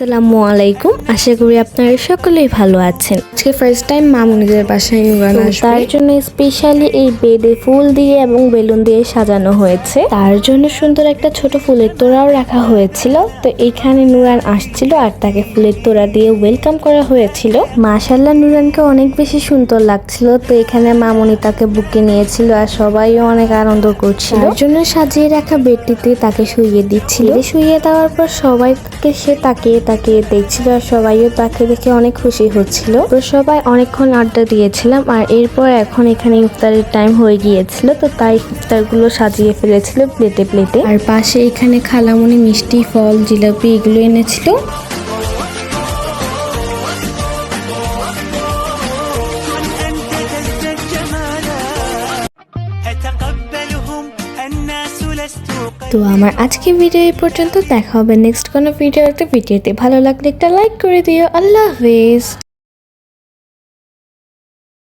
আসসালামু আলাইকুম। আশা করি আপনারা সকলেই ভালো আছেন। আজকে ফার্স্ট টাইম মামুনিদের বাসায় নুরান আসবে। তার জন্য স্পেশালি এই বেডে ফুল দিয়ে এবং বেলুন দিয়ে সাজানো হয়েছে। তার জন্য সুন্দর একটা ছোট ফুলের তোড়াও রাখা হয়েছিল। তো এখানে নুরান আসছিল আর তাকে ফুলের তোড়া দিয়ে ওয়েলকাম করা হয়েছিল। মাশাআল্লাহ, নুরানকে অনেক বেশি সুন্দর লাগছিল। তো এখানে মামুনি তাকে বুকে নিয়েছিল আর সবাইও অনেক আনন্দ করছিল। তার জন্য সাজিয়ে রাখা বেডটিতে তাকে শুইয়ে দিচ্ছিল। শুইয়ে দেওয়ার পর সবাই সে তাকিয়ে দেখছিল আর সবাইও তাকে দেখে অনেক খুশি হচ্ছিল। তো সবাই অনেকক্ষণ আড্ডা দিয়েছিলাম আর এরপর এখন এখানে ইফতারের টাইম হয়ে গিয়েছিল। তো তাই ইফতারগুলো সাজিয়ে ফেলেছিল প্লেটে। আর পাশে এখানে খালামুনি মিষ্টি, ফল, জিলাপি এগুলো এনেছিল। তো আমার আজকে ভিডিও এই পর্যন্ত। দেখা হবে নেক্সট কোনো ভিডিওতে। ভালো লাগলে একটা লাইক করে দিও। আল্লাহ হাফেজ।